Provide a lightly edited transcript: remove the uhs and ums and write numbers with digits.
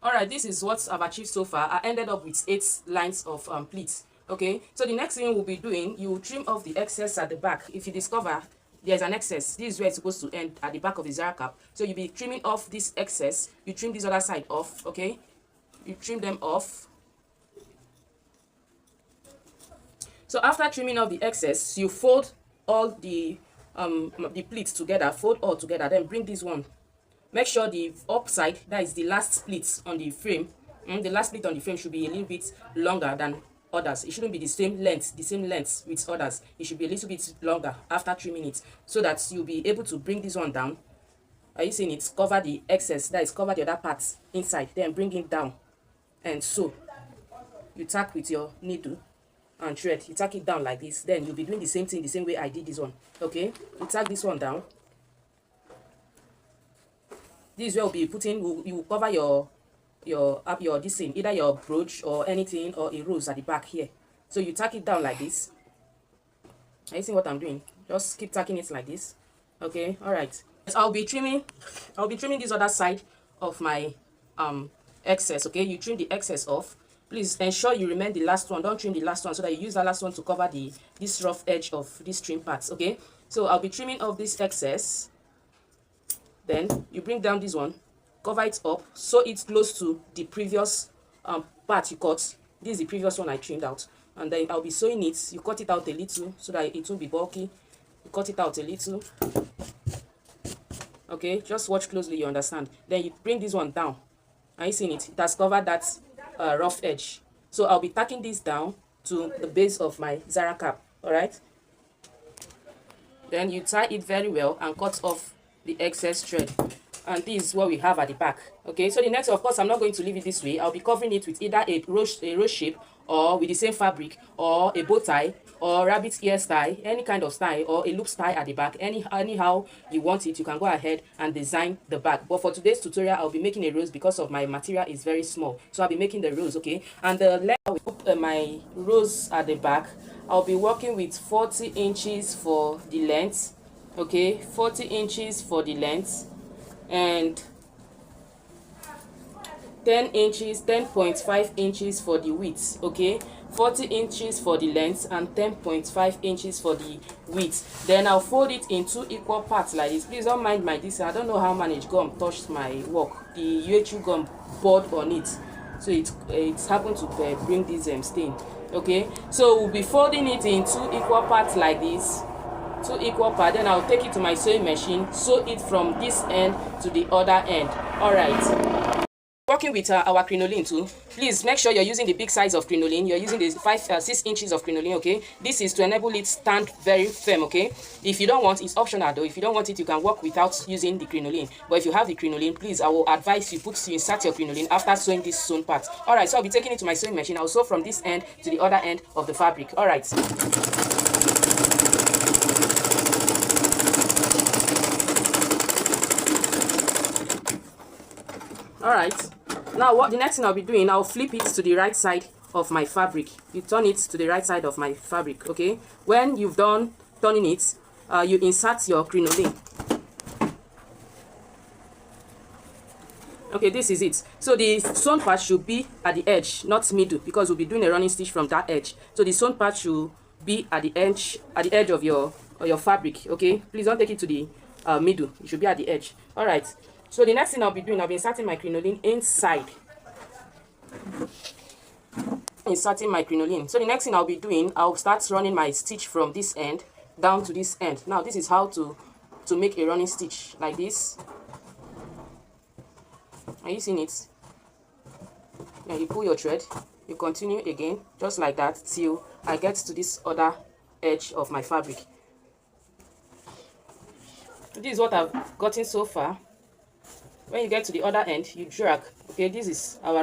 All right, this is what I've achieved so far. I ended up with 8 lines of pleats. Okay, so the next thing we'll be doing, you trim off the excess at the back. If you discover there's an excess, this is where it's supposed to end, at the back of the Zara cap. So you'll be trimming off this excess. You trim this other side off. Okay, you trim them off. So after trimming off the excess, you fold all the pleats together, fold all together, then bring this one. Make sure the upside, that is the last split on the frame, the last split on the frame should be a little bit longer than others. It shouldn't be the same length with others. It should be a little bit longer after trimming it, so that you'll be able to bring this one down. Are you seeing it? Cover the excess, that is cover the other parts inside, then bring it down. And so you tack with your needle and thread. You tack it down like this. Then you'll be doing the same thing the same way I did this one. Okay, you tack this one down. This is where we'll be putting, you will cover your this thing, either your brooch or anything, or a rose at the back here. So you tack it down like this. Are you seeing what I'm doing? Just keep tacking it like this. Okay, all right. I'll be trimming this other side of my excess. Okay, you trim the excess off. Please ensure you remain the last one. Don't trim the last one, so that you use the last one to cover this rough edge of this trim parts. Okay, so I'll be trimming off this excess. Then you bring down this one, cover it up, sew it close to the previous part you cut. This is the previous one I trimmed out. And then I'll be sewing it. You cut it out a little so that it won't be bulky. You cut it out a little. Okay, just watch closely, you understand. Then you bring this one down. Are you seeing it? It has covered that rough edge. So I'll be tacking this down to the base of my Zara cap. All right. Then you tie it very well and cut off the excess thread, and this is what we have at the back. Okay, so the next, of course, I'm not going to leave it this way. I'll be covering it with either a rose shape, or with the same fabric, or a bow tie, or rabbit ear style, any kind of style, or a loop style at the back. Anyhow you want it, you can go ahead and design the back. But for today's tutorial, I'll be making a rose because of my material is very small, so I'll be making the rose. Okay, and the length of my rose at the back, I'll be working with 40 inches for the length. Okay, 40 inches for the length, and 10.5 inches for the width. Okay, 40 inches for the length and 10.5 inches for the width. Then I'll fold it in 2 equal parts like this. Please don't mind my this. I don't know how managed gum touched my work. The UHU gum poured on it, so it's happened to bring this stain. Okay, so we'll be folding it in 2 equal parts like this. 2 equal parts. Then I'll take it to my sewing machine, sew it from this end to the other end. All right. Working with our crinoline too. Please make sure you're using the big size of crinoline. You're using the 6 inches of crinoline. Okay, this is to enable it stand very firm. Okay, if you don't want, it's optional though. If you don't want it, you can work without using the crinoline. But if you have the crinoline, please, I will advise you insert your crinoline after sewing this sewn part. All right, so I'll be taking it to my sewing machine. I'll sew from this end to the other end of the fabric. All right. All right, now what the next thing I'll be doing, I'll flip it to the right side of my fabric. You turn it to the right side of my fabric. Okay, when you've done turning it, you insert your crinoline. Okay, this is it. So the sewn part should be at the edge, not middle, because we'll be doing a running stitch from that edge. So the sewn part should be at the edge of your fabric. Okay, please don't take it to the middle. It should be at the edge. All right. So the next thing I'll be doing, I'll be inserting my crinoline inside. Inserting my crinoline. So the next thing I'll be doing, I'll start running my stitch from this end down to this end. Now this is how to make a running stitch like this. Are you seeing it? Then you pull your thread, you continue again, just like that, till I get to this other edge of my fabric. This is what I've gotten so far. When you get to the other end, you drag. Okay, this is our